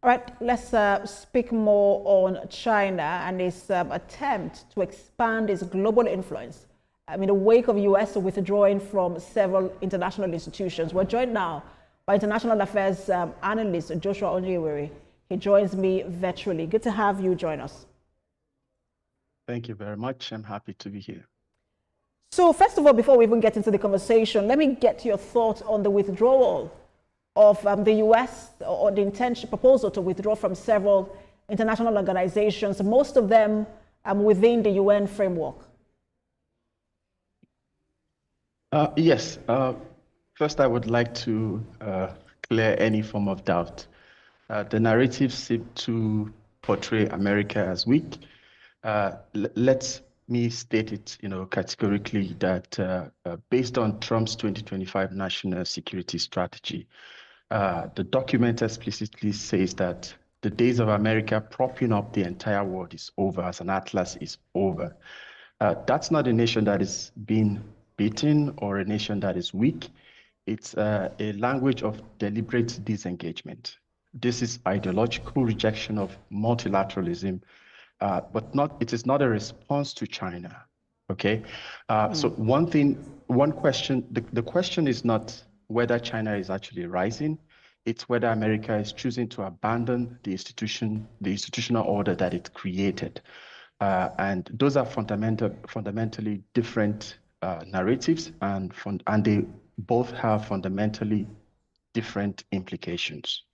All right, let's speak more on China and its attempt to expand its global influence. In the wake of U.S. withdrawing from several international institutions, we're joined now by international affairs analyst Joshua Onjewere. He joins me virtually. Good to have you join us. Thank you very much. I'm happy to be here. So first of all, before we even get into the conversation, let me get your thoughts on the withdrawal of the U.S. or the intention proposal to withdraw from several international organizations, most of them within the UN framework. Yes. First, I would like to clear any form of doubt. The narrative seems to portray America as weak. Let me state it, categorically that based on Trump's 2025 national security strategy, the document explicitly says that the days of America propping up the entire world is over, as an atlas is over. That's not a nation that is being beaten or a nation that is weak. It's a language of deliberate disengagement. This is ideological rejection of multilateralism, but it is not a response to China. Okay. So the question is not whether China is actually rising. It's whether America is choosing to abandon the institutional order that it created. And those are fundamentally different narratives, and they both have fundamentally different implications.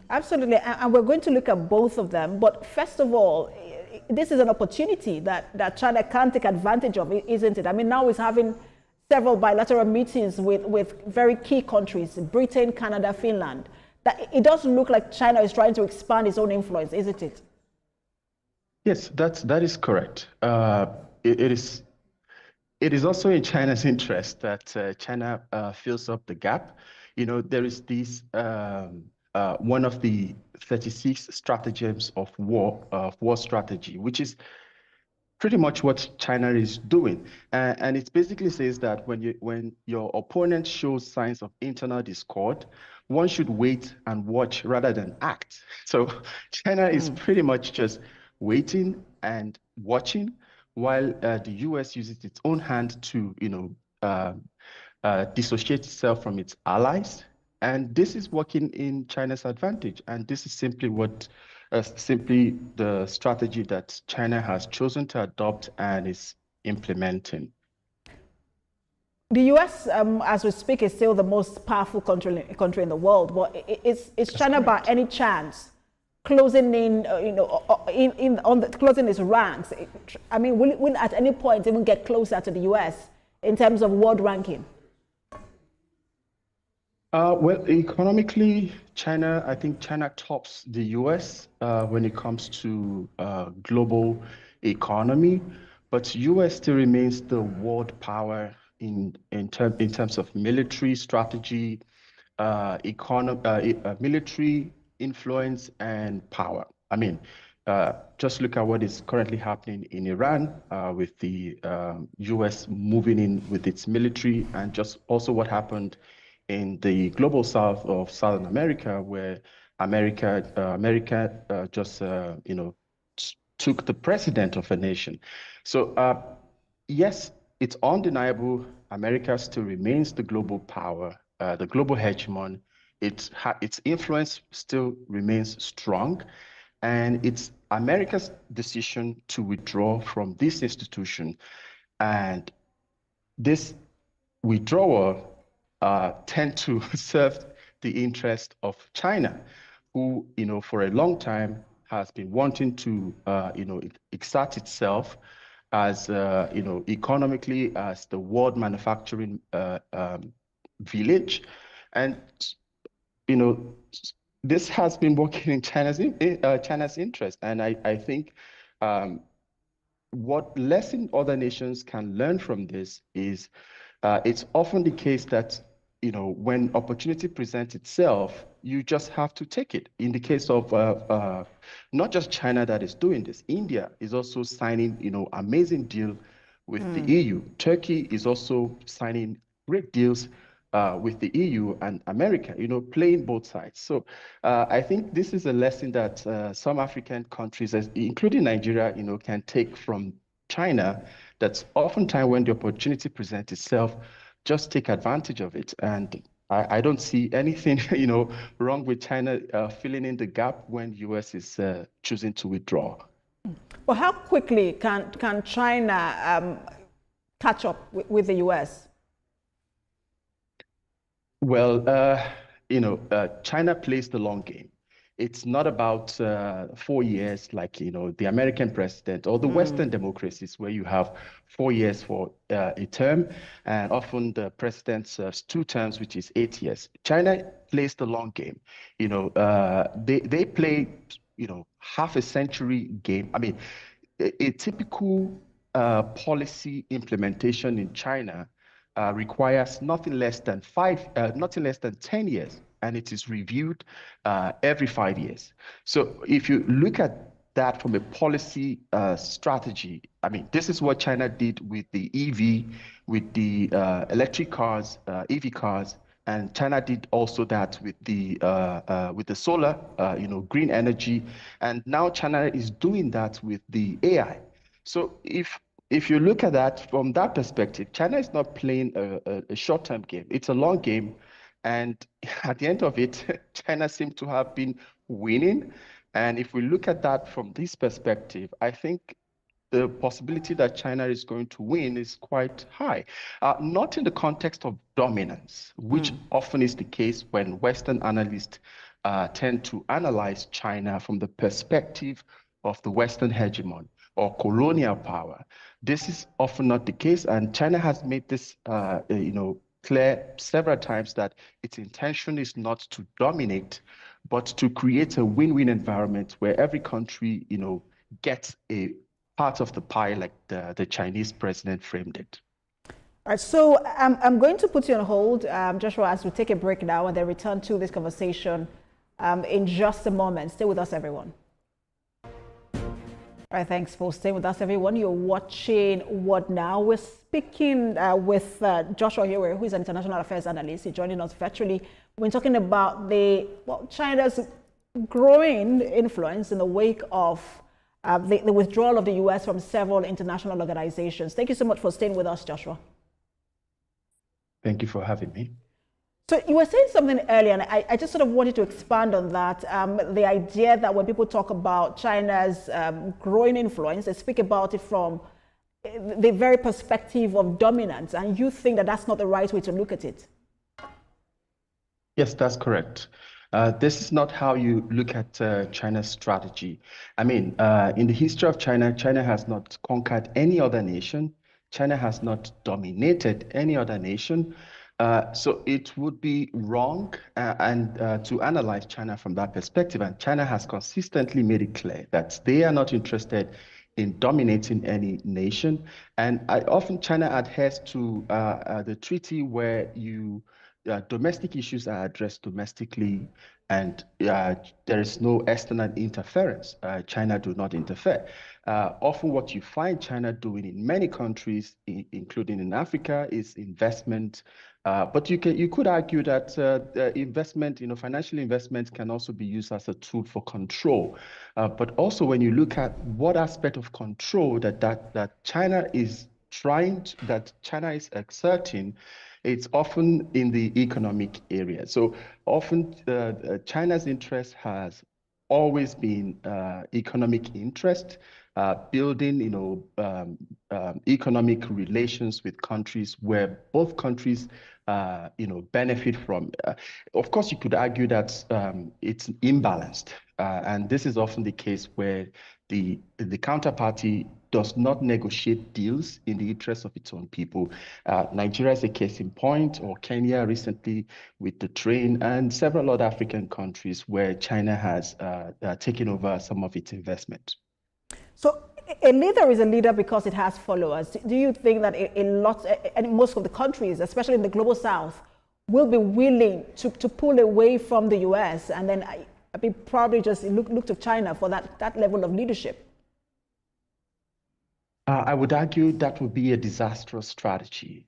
Absolutely, and we're going to look at both of them. But first of all, this is an opportunity that China can take advantage of, isn't it? Now it's having several bilateral meetings with very key countries, Britain, Canada, Finland. That it doesn't look like China is trying to expand its own influence, isn't it? Yes, that is correct. It is also in China's interest that China fills up the gap. There is this one of the 36 stratagems of war strategy, which is pretty much what China is doing. And it basically says that when your opponent shows signs of internal discord, one should wait and watch rather than act. So China is pretty much just waiting and watching, while the U.S. uses its own hand to, dissociate itself from its allies. And this is working in China's advantage. And this is simply simply the strategy that China has chosen to adopt and is implementing. The U.S., as we speak, is still the most powerful country in the world. But is China, by any chance, closing in, closing its ranks? Will at any point even get closer to the U.S. in terms of world ranking? Well, economically, I think China tops the U.S. When it comes to global economy, but U.S. still remains the world power in terms of military strategy, military influence and power. Just look at what is currently happening in Iran with the U.S. moving in with its military, and just also what happened in the global south of Southern America, where America just took the president of a nation. So yes, it's undeniable. America still remains the global power, the global hegemon. Its influence still remains strong, and it's America's decision to withdraw from this institution, and this withdrawal tend to serve the interest of China, who, for a long time has been wanting to, exert itself as, economically as the world manufacturing village. And, this has been working in China's interest. And I think what lesson other nations can learn from this is it's often the case that when opportunity presents itself, you just have to take it. In the case of not just China that is doing this, India is also signing, amazing deal with the EU. Turkey is also signing great deals with the EU and America, playing both sides. So I think this is a lesson that some African countries, including Nigeria, can take from China. That's oftentimes when the opportunity presents itself, just take advantage of it. And I don't see anything, wrong with China filling in the gap when US is choosing to withdraw. Well, how quickly can China catch up with the US? Well, China plays the long game. It's not about 4 years like, the American president or the Western democracies where you have 4 years for a term, and often the president serves 2 terms, which is 8 years. China plays the long game. They play, half a century game. I mean, a typical policy implementation in China requires nothing less than 10 years, and it is reviewed every 5 years. So if you look at that from a policy strategy, I mean, this is what China did with the EV, with the electric cars, EV cars, and China did also that with the solar, green energy, and now China is doing that with the AI. So if you look at that from that perspective, China is not playing a short-term game. It's a long game. And at the end of it, China seems to have been winning. And if we look at that from this perspective, I think the possibility that China is going to win is quite high. Not in the context of dominance, which often is the case when Western analysts tend to analyze China from the perspective of the Western hegemon or colonial power. This is often not the case, and China has made this, clear several times that its intention is not to dominate, but to create a win-win environment where every country, gets a part of the pie, like the Chinese president framed it. All right, so I'm going to put you on hold, Joshua, as we take a break now and then return to this conversation in just a moment. Stay with us, everyone. All right, thanks for staying with us, everyone. You're watching What Now? We're speaking with Joshua Hiwe, who is an international affairs analyst. He's joining us virtually. We're talking about China's growing influence in the wake of the withdrawal of the U.S. from several international organizations. Thank you so much for staying with us, Joshua. Thank you for having me. So you were saying something earlier, and I just sort of wanted to expand on that. The idea that when people talk about China's growing influence, they speak about it from the very perspective of dominance, and you think that that's not the right way to look at it. Yes, that's correct. This is not how you look at China's strategy. I mean, in the history of China, China has not conquered any other nation. China has not dominated any other nation. So it would be wrong to analyze China from that perspective. And China has consistently made it clear that they are not interested in dominating any nation. And often China adheres to the treaty where domestic issues are addressed domestically, and there is no external interference. China do not interfere. Often what you find China doing in many countries, including in Africa, is investment. But you could argue that investment, financial investment can also be used as a tool for control. But also when you look at what aspect of control that China is exerting, it's often in the economic area. So often China's interest has always been economic interest, building, economic relations with countries where both countries, benefit from. Of course, you could argue that it's imbalanced, and this is often the case where the counterparty does not negotiate deals in the interest of its own people. Nigeria is a case in point, or Kenya recently with the train, and several other African countries where China has taken over some of its investment. So a leader is a leader because it has followers. Do you think that most of the countries, especially in the global south, will be willing to pull away from the US and then probably just look to China for that level of leadership? I would argue that would be a disastrous strategy.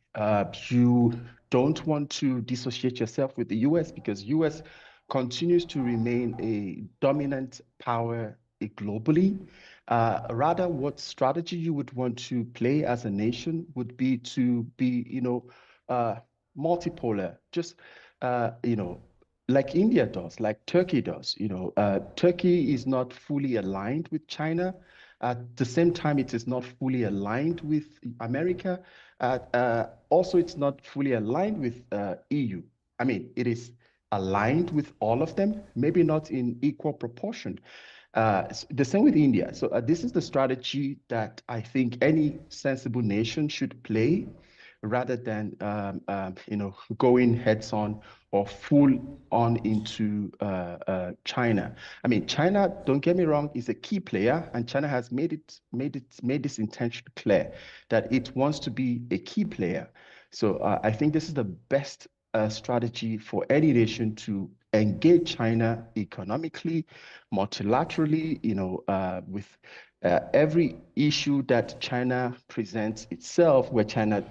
You don't want to dissociate yourself with the US because US continues to remain a dominant power globally. Rather, what strategy you would want to play as a nation would be to be, multipolar, just, like India does, like Turkey does. Turkey is not fully aligned with China. At the same time, it is not fully aligned with America. Also, it's not fully aligned with EU. I mean, it is aligned with all of them, maybe not in equal proportion. The same with India. So this is the strategy that I think any sensible nation should play rather than going heads on or full on into China. I mean, China, don't get me wrong, is a key player, and China has made this intention clear that it wants to be a key player. So I think this is the best strategy for any nation to engage China economically, multilaterally, with every issue that China presents itself, where China,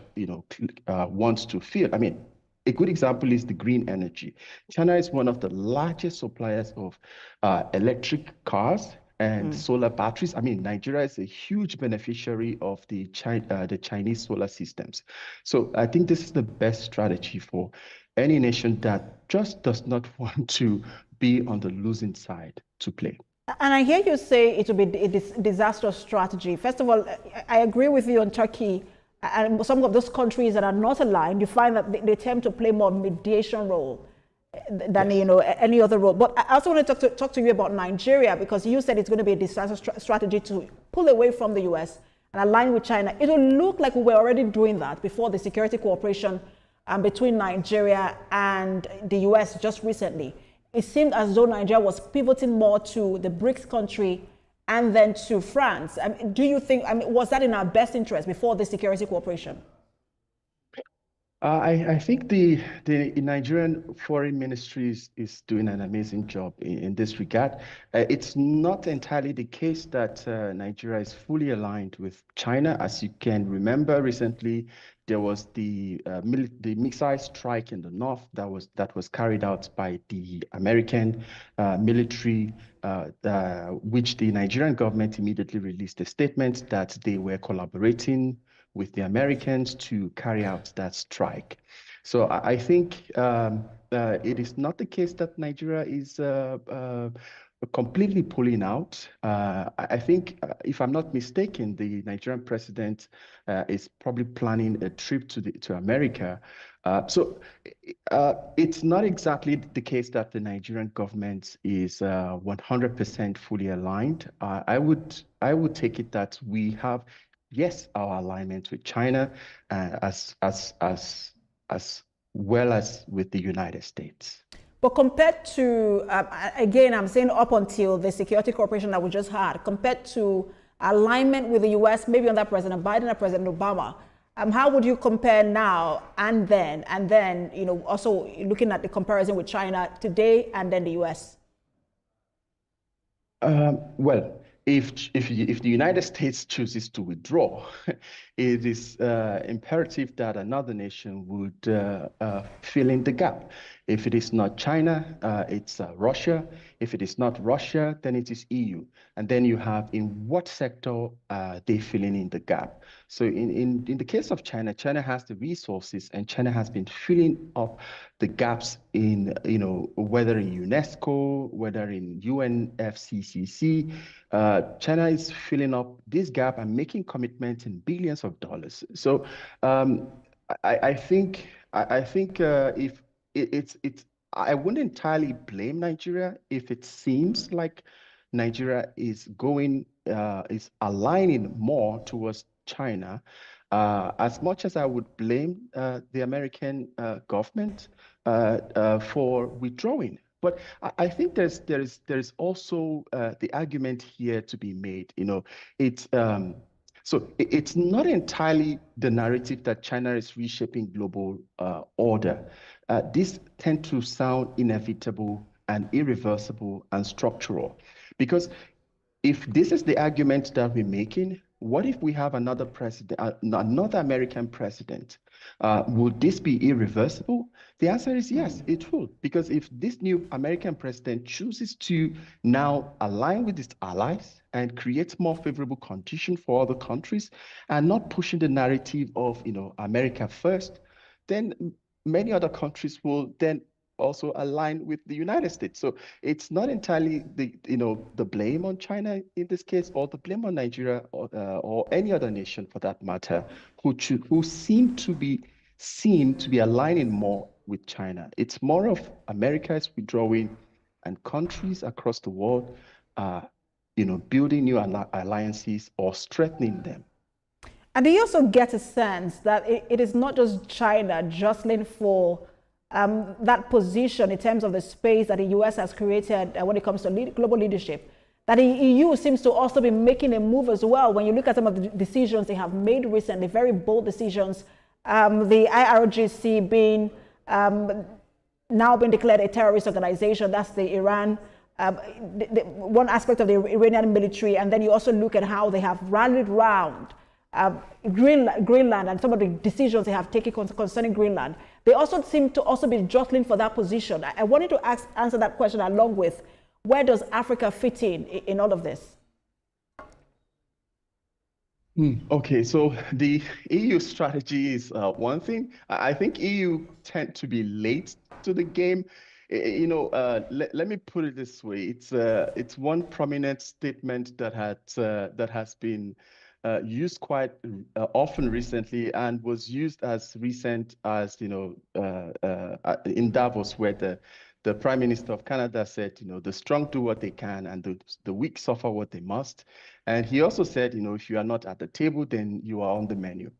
wants to feel. I mean, a good example is the green energy. China is one of the largest suppliers of electric cars and solar batteries. I mean, Nigeria is a huge beneficiary of the Chinese solar systems. So I think this is the best strategy for any nation that just does not want to be on the losing side to play. And I hear you say it will be a disastrous strategy. First of all, I agree with you on Turkey and some of those countries that are not aligned. You find that they tend to play more mediation role than any other role. But I also want to talk to you about Nigeria, because you said it's going to be a disastrous strategy to pull away from the US and align with China. It will look like we were already doing that before the security cooperation between Nigeria and the US just recently. It seemed as though Nigeria was pivoting more to the BRICS country and then to France. Do you think, was that in our best interest before the security cooperation? I think the Nigerian foreign ministry is doing an amazing job in this regard. It's not entirely the case that Nigeria is fully aligned with China. As you can remember, recently there was the missile strike in the north that was carried out by the American military, which the Nigerian government immediately released a statement that they were collaborating with the Americans to carry out that strike. So I think it is not the case that Nigeria is completely pulling out. I think, if I'm not mistaken, the Nigerian president is probably planning a trip to America. So it's not exactly the case that the Nigerian government is 100% fully aligned. I would take it that we have, yes, our alignment with China, as well as with the United States. But compared to, again, I'm saying up until the security cooperation that we just had, compared to alignment with the US, maybe under President Biden or President Obama, how would you compare now and then? And then, also looking at the comparison with China today and then the US? Well, if the United States chooses to withdraw, it is imperative that another nation would fill in the gap. If it is not China, it's Russia. If it is not Russia, then it is EU. And then you have in what sector they filling in the gap. So in the case of China, China has the resources, and China has been filling up the gaps in, whether in UNESCO, whether in UNFCCC. China is filling up this gap and making commitments in billions of dollars. So I think if I wouldn't entirely blame Nigeria if it seems like Nigeria is aligning more towards China, as much as I would blame the American government for withdrawing. But I think there's also the argument here to be made. So it's not entirely the narrative that China is reshaping global order. These tend to sound inevitable and irreversible and structural. Because if this is the argument that we're making, what if we have another president, another American president? Would this be irreversible? The answer is yes, it will. Because if this new American president chooses to now align with his allies and create more favorable conditions for other countries and not pushing the narrative of, America first, then many other countries will then also align with the United States. So it's not entirely the blame on China in this case, or the blame on Nigeria, or any other nation for that matter, who seem to be aligning more with China. It's more of America is withdrawing, and countries across the world are, building new alliances or strengthening them. And do you also get a sense that it is not just China jostling for that position in terms of the space that the US has created when it comes to global leadership, that the EU seems to also be making a move as well? When you look at some of the decisions they have made recently, very bold decisions, the IRGC being now been declared a terrorist organization, that's the Iran, one aspect of the Iranian military, and then you also look at how they have rallied round Greenland and some of the decisions they have taken concerning Greenland. They also seem to also be jostling for that position. I wanted to answer that question along with, where does Africa fit in all of this? Okay, so the EU strategy is one thing. I think EU tend to be late to the game. Let me put it this way. It's one prominent statement that has been used quite often recently, and was used as recent as in Davos, where the Prime Minister of Canada said, the strong do what they can and the weak suffer what they must. And he also said, if you are not at the table, then you are on the menu.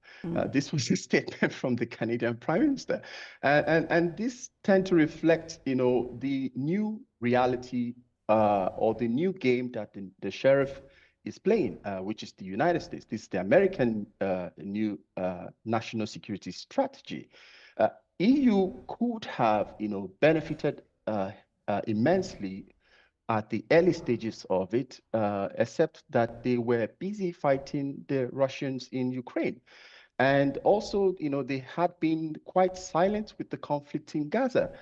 This was a statement from the Canadian Prime Minister. And this tend to reflect, the new reality or the new game that the sheriff is playing, which is the United States. This is the American new national security strategy. EU could have, benefited immensely at the early stages of it, except that they were busy fighting the Russians in Ukraine. And also, they had been quite silent with the conflict in Gaza.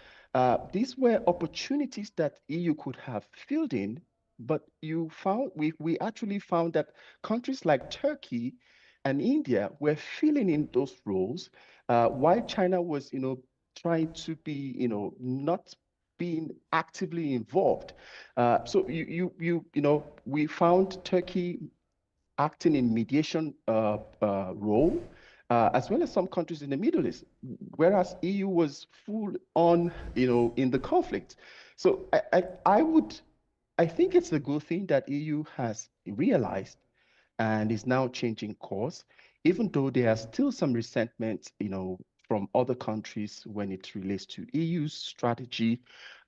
These were opportunities that EU could have filled in, but we actually found that countries like Turkey and India were filling in those roles, while China was, trying to be, not being actively involved. So we found Turkey acting in mediation role, as well as some countries in the Middle East, whereas EU was full on, in the conflict. So I think it's a good thing that EU has realized and is now changing course, even though there are still some resentment, from other countries when it relates to EU's strategy.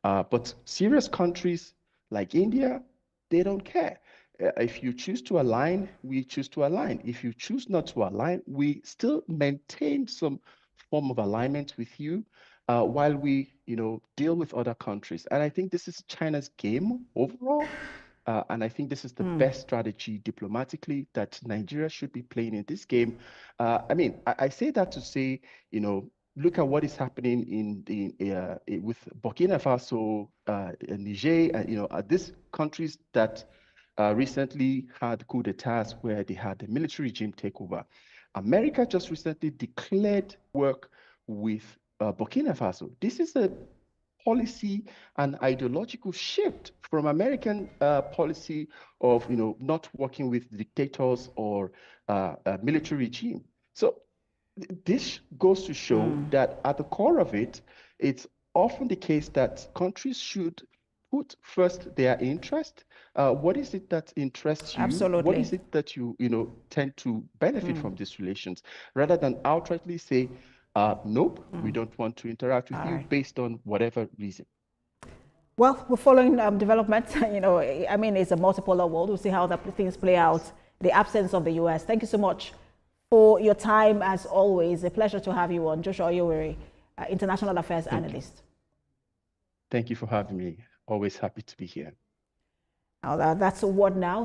But serious countries like India, they don't care. If you choose to align, we choose to align. If you choose not to align, we still maintain some form of alignment with you, while we, deal with other countries. And I think this is China's game overall. And I think this is the best strategy diplomatically that Nigeria should be playing in this game. I say that to say, look at what is happening with Burkina Faso, Niger, and these countries that recently had coup d'etats where they had the military regime take over. America just recently declared work with Burkina Faso. This is a policy and ideological shift from American policy of not working with dictators or a military regime. So this goes to show that at the core of it, it's often the case that countries should put first their interest. What is it that interests you? Absolutely. What is it that you tend to benefit from these relations, rather than outrightly say, nope, we don't want to interact with you based on whatever reason. Well, we're following developments. It's a multipolar world. We'll see how things play out. The absence of the US. Thank you so much for your time, as always. A pleasure to have you on. Joshua Oyewere, International Affairs Analyst. Thank you for having me. Always happy to be here. Now that's a word now.